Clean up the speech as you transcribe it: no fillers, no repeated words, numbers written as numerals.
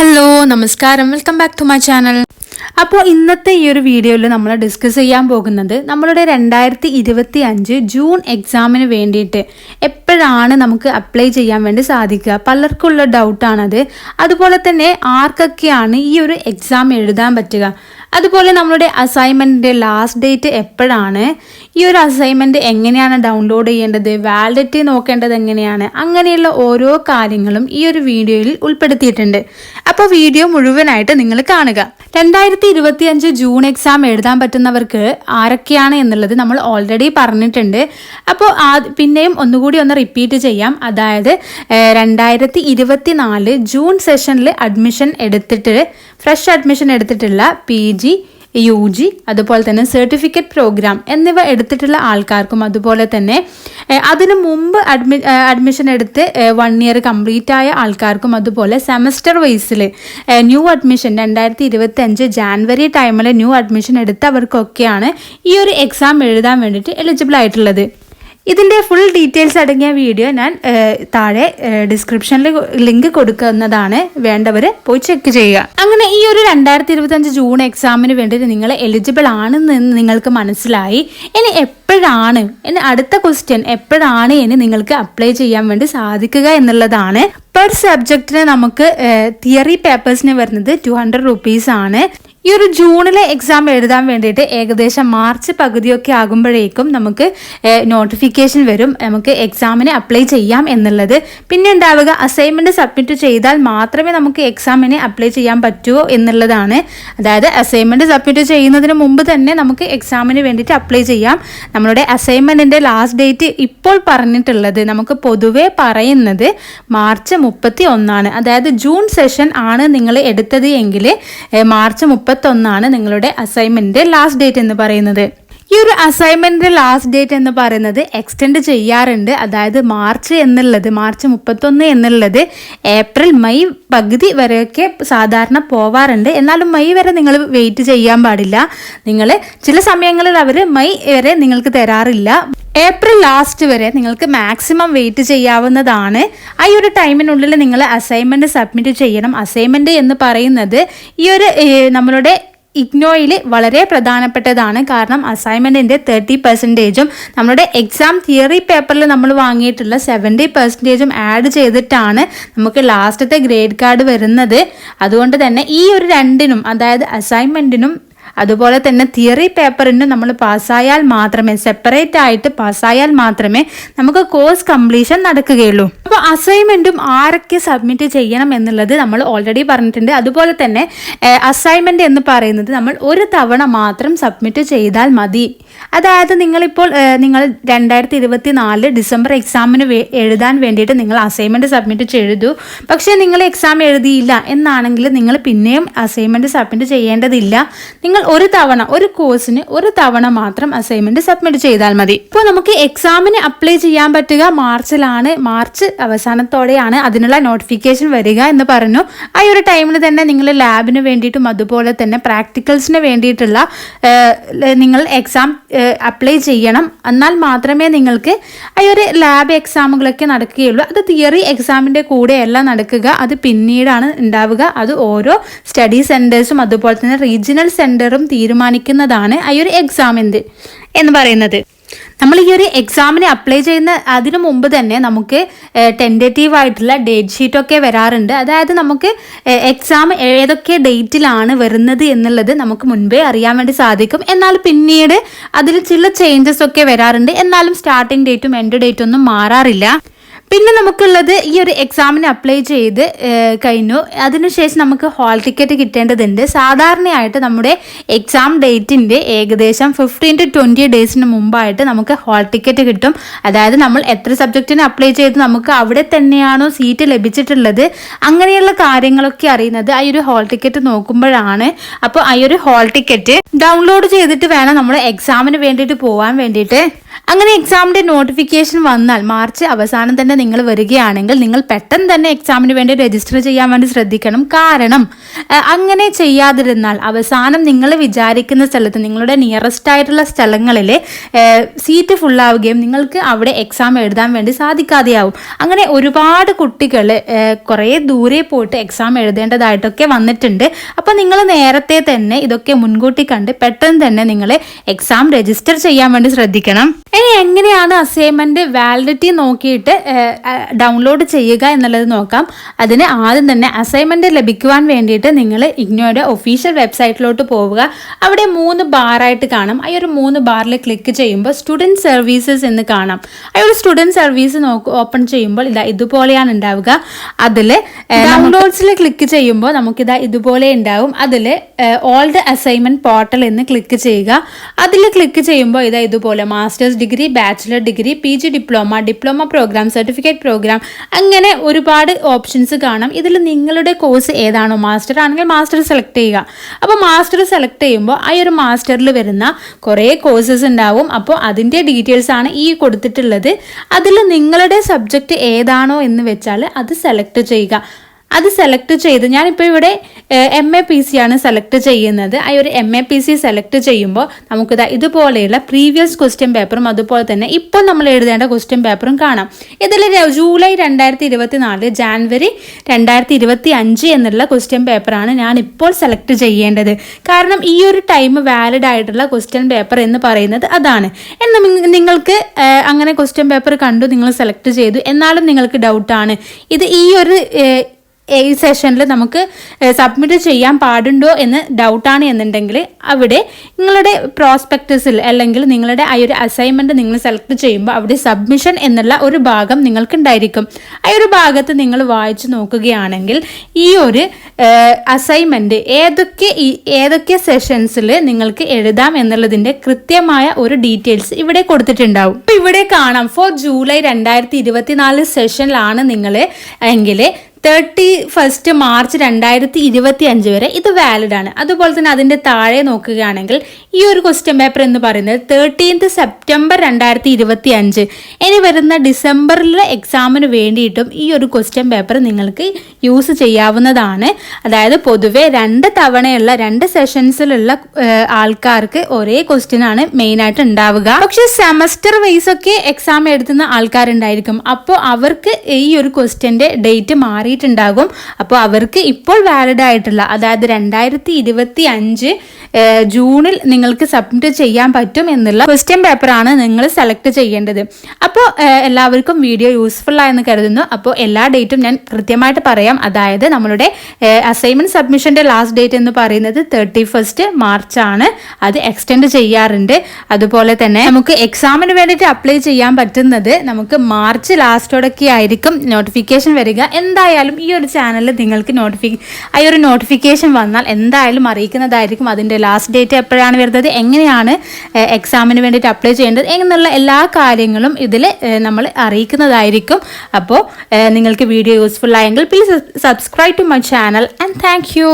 Hello നമസ്കാരം, welcome back to my channel. അപ്പോൾ ഇന്നത്തെ ഈ ഒരു വീഡിയോയിൽ നമ്മൾ ഡിസ്കസ് ചെയ്യാൻ പോകുന്നത് നമ്മളുടെ 2025 ജൂൺ എക്സാമിന് വേണ്ടിയിട്ട് എപ്പോഴാണ് നമുക്ക് അപ്ലൈ ചെയ്യാൻ വേണ്ടി സാധിക്കുക. പലർക്കുള്ള ഡൗട്ടാണത്. അതുപോലെ തന്നെ ആർക്കൊക്കെയാണ് ഈ ഒരു എക്സാം എഴുതാൻ പറ്റുക, അതുപോലെ നമ്മളുടെ അസൈൻമെൻറ്റിൻ്റെ ലാസ്റ്റ് ഡേറ്റ് എപ്പോഴാണ്, ഈ ഒരു അസൈൻമെൻറ്റ് എങ്ങനെയാണ് ഡൗൺലോഡ് ചെയ്യേണ്ടത്, വാലിഡിറ്റി നോക്കേണ്ടത് എങ്ങനെയാണ്, അങ്ങനെയുള്ള ഓരോ കാര്യങ്ങളും ഈ ഒരു വീഡിയോയിൽ ഉൾപ്പെടുത്തിയിട്ടുണ്ട്. അപ്പോൾ വീഡിയോ മുഴുവനായിട്ട് നിങ്ങൾ കാണുക. 2025 ജൂൺ എക്സാം എഴുതാൻ പറ്റുന്നവർക്ക് ആരൊക്കെയാണ് എന്നുള്ളത് നമ്മൾ ഓൾറെഡി പറഞ്ഞിട്ടുണ്ട്. അപ്പോൾ പിന്നെയും ഒന്നുകൂടി ഒന്ന് റിപ്പീറ്റ് ചെയ്യാം. അതായത് 2024 ജൂൺ സെഷനിൽ അഡ്മിഷൻ എടുത്തിട്ട് ഫ്രഷ് അഡ്മിഷൻ എടുത്തിട്ടുള്ള PG UG അതുപോലെ തന്നെ സർട്ടിഫിക്കറ്റ് പ്രോഗ്രാം എന്നിവ എടുത്തിട്ടുള്ള ആൾക്കാർക്കും, അതുപോലെ തന്നെ അതിനു മുമ്പ് അഡ്മിഷൻ എടുത്ത് 1 ഇയർ കംപ്ലീറ്റ് ആയ ആൾക്കാർക്കും, അതുപോലെ സെമസ്റ്റർ വൈസിൽ ന്യൂ അഡ്മിഷൻ 2025 ജാനുവരി ടൈമിൽ ന്യൂ അഡ്മിഷൻ എടുത്തവർക്കൊക്കെയാണ് ഈ ഒരു എക്സാം എഴുതാൻ വേണ്ടിയിട്ട് എലിജിബിൾ ആയിട്ടുള്ളത്. ഇതിൻ്റെ ഫുൾ ഡീറ്റെയിൽസ് അടങ്ങിയ വീഡിയോ ഞാൻ താഴെ ഡിസ്ക്രിപ്ഷനിൽ ലിങ്ക് കൊടുക്കുന്നതാണ്, വേണ്ടവർ പോയി ചെക്ക് ചെയ്യുക. അങ്ങനെ ഈ ഒരു 2025 ജൂൺ എക്സാമിന് വേണ്ടിയിട്ട് നിങ്ങൾ എലിജിബിൾ ആണെന്ന് നിങ്ങൾക്ക് മനസ്സിലായി. ഇനി എപ്പോഴാണ്, ഇനി അടുത്ത ക്വസ്റ്റ്യൻ എപ്പോഴാണ് ഇനി നിങ്ങൾക്ക് അപ്ലൈ ചെയ്യാൻ വേണ്ടി സാധിക്കുക എന്നുള്ളതാണ്. പെർ സബ്ജക്റ്റിന് നമുക്ക് തിയറി പേപ്പേഴ്സിന് വരുന്നത് 200 rupees ആണ്. ഈ ഒരു ജൂണിലെ എക്സാം എഴുതാൻ വേണ്ടിയിട്ട് ഏകദേശം മാർച്ച് പകുതിയൊക്കെ ആകുമ്പോഴേക്കും നമുക്ക് നോട്ടിഫിക്കേഷൻ വരും, നമുക്ക് എക്സാമിന് അപ്ലൈ ചെയ്യാം എന്നുള്ളത്. പിന്നെ ഉണ്ടാവുക അസൈൻമെൻറ്റ് സബ്മിറ്റ് ചെയ്താൽ മാത്രമേ നമുക്ക് എക്സാമിന് അപ്ലൈ ചെയ്യാൻ പറ്റുമോ എന്നുള്ളതാണ്. അതായത് അസൈൻമെൻറ്റ് സബ്മിറ്റ് ചെയ്യുന്നതിന് മുമ്പ് തന്നെ നമുക്ക് എക്സാമിന് വേണ്ടിയിട്ട് അപ്ലൈ ചെയ്യാം. നമ്മളുടെ അസൈൻമെൻറ്റിൻ്റെ ലാസ്റ്റ് ഡേറ്റ് ഇപ്പോൾ പറഞ്ഞിട്ടുള്ളത്, നമുക്ക് പൊതുവേ പറയുന്നത് മാർച്ച് 31. അതായത് ജൂൺ സെഷൻ ആണ് നിങ്ങൾ എടുത്തത് എങ്കിൽ മാർച്ച് 31 നിങ്ങളുടെ അസൈൻമെൻറ്റിൻ്റെ ലാസ്റ്റ് ഡേറ്റ് എന്ന് പറയുന്നത്. ഈ ഒരു അസൈൻമെൻറ്റിൻ്റെ ലാസ്റ്റ് ഡേറ്റ് എന്ന് പറയുന്നത് എക്സ്റ്റെൻഡ് ചെയ്യാറുണ്ട്. അതായത് മാർച്ച് 31 എന്നുള്ളത് ഏപ്രിൽ മെയ് പകുതി വരെയൊക്കെ സാധാരണ പോവാറുണ്ട്. എന്നാലും മെയ് വരെ നിങ്ങൾ വെയിറ്റ് ചെയ്യാൻ പാടില്ല. നിങ്ങൾ ചില സമയങ്ങളിൽ അവർ മെയ് വരെ നിങ്ങൾക്ക് തരാറില്ല. ഏപ്രിൽ ലാസ്റ്റ് വരെ നിങ്ങൾക്ക് മാക്സിമം വെയിറ്റ് ചെയ്യാവുന്നതാണ്. ആ ഒരു ടൈമിനുള്ളിൽ നിങ്ങൾ അസൈൻമെൻറ്റ് സബ്മിറ്റ് ചെയ്യണം. അസൈൻമെൻറ്റ് എന്ന് പറയുന്നത് ഈ ഒരു നമ്മളുടെ ഇഗ്നോയിൽ വളരെ പ്രധാനപ്പെട്ടതാണ്. കാരണം അസൈൻമെൻറ്റിൻ്റെ 30% നമ്മുടെ എക്സാം തിയറി പേപ്പറിൽ നമ്മൾ വാങ്ങിയിട്ടുള്ള 70% ആഡ് ചെയ്തിട്ടാണ് നമുക്ക് ലാസ്റ്റത്തെ ഗ്രേഡ് കാർഡ് വരുന്നത്. അതുകൊണ്ട് തന്നെ ഈ ഒരു രണ്ടിനും, അതായത് അസൈൻമെൻറ്റിനും അതുപോലെ തന്നെ തിയറി പേപ്പറിനും നമ്മൾ പാസ്സായാൽ മാത്രമേ, സെപ്പറേറ്റ് ആയിട്ട് പാസ്സായാൽ മാത്രമേ നമുക്ക് കോഴ്സ് കംപ്ലീഷൻ നടക്കുകയുള്ളൂ. അപ്പോൾ അസൈൻമെൻറ്റും ആരൊക്കെ സബ്മിറ്റ് ചെയ്യണം എന്നുള്ളത് നമ്മൾ ഓൾറെഡി പറഞ്ഞിട്ടുണ്ട്. അതുപോലെ തന്നെ അസൈൻമെൻറ്റ് എന്ന് പറയുന്നത് നമ്മൾ ഒരു തവണ മാത്രം സബ്മിറ്റ് ചെയ്താൽ മതി. അതായത് നിങ്ങൾ 2024 ഡിസംബർ എക്സാമിന് എഴുതാൻ വേണ്ടിയിട്ട് നിങ്ങൾ അസൈൻമെൻറ്റ് സബ്മിറ്റ് ചെയ്തു, പക്ഷേ നിങ്ങൾ എക്സാം എഴുതിയില്ല എന്നാണെങ്കിൽ നിങ്ങൾ പിന്നെയും അസൈൻമെൻറ്റ് സബ്മിറ്റ് ചെയ്യേണ്ടതില്ല. നിങ്ങൾ ഒരു കോഴ്സിന് ഒരു തവണ മാത്രം അസൈൻമെൻറ്റ് സബ്മിറ്റ് ചെയ്താൽ മതി. ഇപ്പോൾ നമുക്ക് എക്സാമിന് അപ്ലൈ ചെയ്യാൻ പറ്റുക മാർച്ചിലാണ്. മാർച്ച് അവസാനത്തോടെയാണ് അതിനുള്ള നോട്ടിഫിക്കേഷൻ വരിക എന്ന് പറഞ്ഞു. ആ ഒരു ടൈമിൽ തന്നെ നിങ്ങൾ ലാബിന് വേണ്ടിയിട്ടും അതുപോലെ തന്നെ പ്രാക്ടിക്കൽസിന് വേണ്ടിയിട്ടുള്ള നിങ്ങൾ എക്സാം അപ്ലൈ ചെയ്യണം. എന്നാൽ മാത്രമേ നിങ്ങൾക്ക് ആ ഒരു ലാബ് എക്സാമുകളൊക്കെ നടക്കുകയുള്ളൂ. അത് തിയറി എക്സാമിൻ്റെ കൂടെയല്ല നടക്കുക, അത് പിന്നീടാണ് ഉണ്ടാവുക. അത് ഓരോ സ്റ്റഡി സെൻറ്റേഴ്സും അതുപോലെ തന്നെ റീജിയണൽ സെൻറ്ററും തീരുമാനിക്കുന്നതാണ് ആ ഒരു എക്സാമിൻ്റെ എന്ന് പറയുന്നത്. നമ്മൾ ഈ ഒരു എക്സാമിന് അപ്ലൈ ചെയ്യുന്ന അതിനു മുമ്പ് തന്നെ നമുക്ക് ടെൻറ്റേറ്റീവ് ആയിട്ടുള്ള ഡേറ്റ് ഷീറ്റൊക്കെ വരാറുണ്ട്. അതായത് നമുക്ക് എക്സാം ഏതൊക്കെ ഡേറ്റിലാണ് വരുന്നത് എന്നുള്ളത് നമുക്ക് മുൻപേ അറിയാൻ വേണ്ടി സാധിക്കും. എന്നാൽ പിന്നീട് അതിൽ ചില ചേഞ്ചസ് ഒക്കെ വരാറുണ്ട്. എന്നാലും സ്റ്റാർട്ടിംഗ് ഡേറ്റും എൻഡ് ഡേറ്റും ഒന്നും മാറാറില്ല. പിന്നെ നമുക്കുള്ളത് ഈ ഒരു എക്സാമിന് അപ്ലൈ ചെയ്ത് കഴിഞ്ഞു, അതിനുശേഷം നമുക്ക് ഹാൾ ടിക്കറ്റ് കിട്ടേണ്ടതുണ്ട്. സാധാരണയായിട്ട് നമ്മുടെ എക്സാം ഡേറ്റിൻ്റെ ഏകദേശം 15 to 20 ഡേയ്സിന് മുമ്പായിട്ട് നമുക്ക് ഹാൾ ടിക്കറ്റ് കിട്ടും. അതായത് നമ്മൾ എത്ര സബ്ജക്റ്റിന് അപ്ലൈ ചെയ്ത് നമുക്ക് അവിടെ തന്നെയാണോ സീറ്റ് ലഭിച്ചിട്ടുള്ളത്, അങ്ങനെയുള്ള കാര്യങ്ങളൊക്കെ അറിയുന്നത് ആ ഒരു ഹാൾ ടിക്കറ്റ് നോക്കുമ്പോഴാണ്. അപ്പോൾ ആ ഒരു ഹാൾ ടിക്കറ്റ് ഡൗൺലോഡ് ചെയ്തിട്ട് വേണം നമ്മൾ എക്സാമിന് വേണ്ടിയിട്ട് പോകാൻ വേണ്ടിയിട്ട്. അങ്ങനെ എക്സാമിൻ്റെ നോട്ടിഫിക്കേഷൻ വന്നാൽ മാർച്ച് അവസാനം തന്നെ നിങ്ങൾ വരികയാണെങ്കിൽ നിങ്ങൾ പെട്ടെന്ന് തന്നെ എക്സാമിന് വേണ്ടി രജിസ്റ്റർ ചെയ്യാൻ വേണ്ടി ശ്രദ്ധിക്കണം. കാരണം അങ്ങനെ ചെയ്യാതിരുന്നാൽ അവസാനം നിങ്ങൾ വിചാരിക്കുന്ന സ്ഥലത്ത് നിങ്ങളുടെ നിയറസ്റ്റ് ആയിട്ടുള്ള സ്ഥലങ്ങളിൽ സീറ്റ് ഫുള്ളാവുകയും നിങ്ങൾക്ക് അവിടെ എക്സാം എഴുതാൻ വേണ്ടി സാധിക്കാതെയാവും. അങ്ങനെ ഒരുപാട് കുട്ടികൾ കുറേ ദൂരെ പോയിട്ട് എക്സാം എഴുതേണ്ടതായിട്ടൊക്കെ വന്നിട്ടുണ്ട്. അപ്പോൾ നിങ്ങൾ നേരത്തെ തന്നെ ഇതൊക്കെ മുൻകൂട്ടി കണ്ട് പെട്ടെന്ന് തന്നെ നിങ്ങൾ എക്സാം രജിസ്റ്റർ ചെയ്യാൻ വേണ്ടി ശ്രദ്ധിക്കണം. ഇനി എങ്ങനെയാണ് അസൈൻമെന്റ് വാലിഡിറ്റി നോക്കിയിട്ട് ഡൗൺലോഡ് ചെയ്യുക എന്നുള്ളത് നോക്കാം. അതിന് ആദ്യം തന്നെ അസൈൻമെന്റ് ലഭിക്കുവാൻ വേണ്ടിയിട്ട് നിങ്ങൾ ഇഗ്നോയുടെ ഒഫീഷ്യൽ വെബ്സൈറ്റിലോട്ട് പോവുക. അവിടെ 3 ബാറായിട്ട് കാണാം. ആ ഒരു 3 ബാറിൽ ക്ലിക്ക് ചെയ്യുമ്പോൾ സ്റ്റുഡൻറ് സർവീസസ് എന്ന് കാണാം. ആ ഒരു സ്റ്റുഡൻറ് സർവീസ് ഓപ്പൺ ചെയ്യുമ്പോൾ ഇതുപോലെയാണ് ഉണ്ടാവുക. അതിൽ ഡൗൺലോഡ്സിൽ ക്ലിക്ക് ചെയ്യുമ്പോൾ നമുക്കിതാ ഇതുപോലെ ഉണ്ടാവും. അതിൽ ഓൾഡ് അസൈൻമെന്റ് പോർട്ടൽ എന്ന് ക്ലിക്ക് ചെയ്യുക. അതിൽ ക്ലിക്ക് ചെയ്യുമ്പോൾ ഇതുപോലെ master's degree, bachelor degree, PG diploma programme, certificate programme, അങ്ങനെ ഒരുപാട് ഓപ്ഷൻസ് കാണാം. ഇതിൽ നിങ്ങളുടെ കോഴ്സ് ഏതാണോ, മാസ്റ്റർ ആണെങ്കിൽ മാസ്റ്റർ സെലക്ട് ചെയ്യുക. അപ്പോൾ മാസ്റ്റർ സെലക്ട് ചെയ്യുമ്പോൾ ആ ഒരു മാസ്റ്ററിൽ വരുന്ന കുറേ കോഴ്സസ് ഉണ്ടാവും. അപ്പോൾ അതിൻ്റെ ഡീറ്റെയിൽസ് ആണ് ഈ കൊടുത്തിട്ടുള്ളത്. അതിൽ നിങ്ങളുടെ സബ്ജക്റ്റ് ഏതാണോ എന്ന് വെച്ചാൽ അത് സെലക്ട് ചെയ്യുക. അത് സെലക്ട് ചെയ്ത് ഞാനിപ്പോൾ ഇവിടെ MAPC ആണ് സെലക്ട് ചെയ്യുന്നത്. ആ ഒരു MAPC സെലക്ട് ചെയ്യുമ്പോൾ നമുക്കിതാ ഇതുപോലെയുള്ള പ്രീവിയസ് ക്വസ്റ്റ്യൻ പേപ്പറും അതുപോലെ തന്നെ ഇപ്പോൾ നമ്മൾ എഴുതേണ്ട ക്വസ്റ്റ്യൻ പേപ്പറും കാണാം. ഇതിൽ ജൂലൈ 2024, ജാനുവരി 2025 എന്നുള്ള ക്വസ്റ്റ്യൻ പേപ്പറാണ് ഞാൻ ഇപ്പോൾ സെലക്ട് ചെയ്യേണ്ടത്. കാരണം ഈ ഒരു ടൈം വാലിഡ് ആയിട്ടുള്ള ക്വസ്റ്റ്യൻ പേപ്പർ എന്ന് പറയുന്നത് അതാണ്. എന്നാൽ നിങ്ങൾക്ക് അങ്ങനെ ക്വസ്റ്റ്യൻ പേപ്പർ കണ്ടു, നിങ്ങൾ സെലക്ട് ചെയ്തു, എന്നാലും നിങ്ങൾക്ക് ഡൗട്ടാണ് ഇത് ഈ ഒരു ഈ സെഷനിൽ നമുക്ക് സബ്മിറ്റ് ചെയ്യാൻ പാടുണ്ടോ എന്ന് ഡൗട്ടാണ് എന്നുണ്ടെങ്കിൽ അവിടെ നിങ്ങളുടെ പ്രോസ്പെക്ടസിൽ അല്ലെങ്കിൽ നിങ്ങളുടെ ആ ഒരു അസൈൻമെൻറ്റ് നിങ്ങൾ സെലക്ട് ചെയ്യുമ്പോൾ അവിടെ സബ്മിഷൻ എന്നുള്ള ഒരു ഭാഗം നിങ്ങൾക്കുണ്ടായിരിക്കും. ആ ഒരു ഭാഗത്ത് നിങ്ങൾ വായിച്ചു നോക്കുകയാണെങ്കിൽ ഈ ഒരു അസൈൻമെൻറ്റ് ഏതൊക്കെ സെഷൻസിൽ നിങ്ങൾക്ക് എഴുതാം എന്നുള്ളതിൻ്റെ കൃത്യമായ ഒരു ഡീറ്റെയിൽസ് ഇവിടെ കൊടുത്തിട്ടുണ്ടാവും. അപ്പോൾ ഇവിടെ കാണാം ഫോർ ജൂലൈ 2024 സെഷനിലാണ് നിങ്ങൾ എങ്കിൽ 31 മാർച്ച് 2025 വരെ ഇത് വാലിഡ് ആണ്. അതുപോലെ തന്നെ അതിൻ്റെ താഴെ നോക്കുകയാണെങ്കിൽ ഈ ഒരു ക്വസ്റ്റ്യൻ പേപ്പർ എന്ന് പറയുന്നത് 13 സെപ്റ്റംബർ 2025 ഇനി വരുന്ന ഡിസംബറിലെ എക്സാമിന് വേണ്ടിയിട്ടും ഈ ഒരു ക്വസ്റ്റ്യൻ പേപ്പർ നിങ്ങൾക്ക് യൂസ് ചെയ്യാവുന്നതാണ്. അതായത് പൊതുവെ 2 തവണയുള്ള 2 സെഷൻസിലുള്ള ആൾക്കാർക്ക് ഒരേ ക്വസ്റ്റ്യൻ ആണ് മെയിനായിട്ട് ഉണ്ടാവുക. പക്ഷെ സെമസ്റ്റർ വൈസ് ഒക്കെ എക്സാം എഴുതുന്ന ആൾക്കാരുണ്ടായിരിക്കും. അപ്പോൾ അവർക്ക് ഈ ഒരു ക്വസ്റ്റ്യൻ്റെ ഡേറ്റ് മാറിയിട്ടുണ്ടാകും. അപ്പോൾ അവർക്ക് ഇപ്പോൾ വാലിഡ് ആയിട്ടുള്ള, അതായത് 2025 ജൂണിൽ നിങ്ങൾക്ക് സബ്മിറ്റ് ചെയ്യാൻ പറ്റും എന്നുള്ള ക്വസ്റ്റ്യൻ പേപ്പറാണ് നിങ്ങൾ സെലക്ട് ചെയ്യേണ്ടത്. അപ്പോൾ എല്ലാവർക്കും വീഡിയോ യൂസ്ഫുൾ ആയെന്ന് കരുതുന്നു. അപ്പോൾ എല്ലാ ഡേറ്റും ഞാൻ കൃത്യമായിട്ട് പറയാം. അതായത് നമ്മളുടെ അസൈൻമെന്റ് സബ്മിഷന്റെ ലാസ്റ്റ് ഡേറ്റ് എന്ന് പറയുന്നത് 31 മാർച്ച് ആണ്. അത് എക്സ്റ്റെൻഡ് ചെയ്യാറുണ്ട്. അതുപോലെ തന്നെ നമുക്ക് എക്സാമിന് വേണ്ടിയിട്ട് അപ്ലൈ ചെയ്യാൻ പറ്റുന്നത് നമുക്ക് മാർച്ച് ലാസ്റ്റോടൊക്കെ ആയിരിക്കും നോട്ടിഫിക്കേഷൻ വരിക. എന്തായാലും ഈ ഒരു ചാനലിൽ നിങ്ങൾക്ക് ആ ഒരു നോട്ടിഫിക്കേഷൻ വന്നാൽ എന്തായാലും അറിയിക്കുന്നതായിരിക്കും. അതിൻ്റെ ലാസ്റ്റ് ഡേറ്റ് എപ്പോഴാണ് വരുന്നത്, എങ്ങനെയാണ് എക്സാമിന് വേണ്ടിയിട്ട് അപ്ലൈ ചെയ്യേണ്ടത് എന്നുള്ള എല്ലാ കാര്യങ്ങളും ഇതിൽ നമ്മൾ അറിയിക്കുന്നതായിരിക്കും. അപ്പോൾ നിങ്ങൾക്ക് വീഡിയോ യൂസ്ഫുൾ ആയെങ്കിൽ please subscribe to my channel and thank U.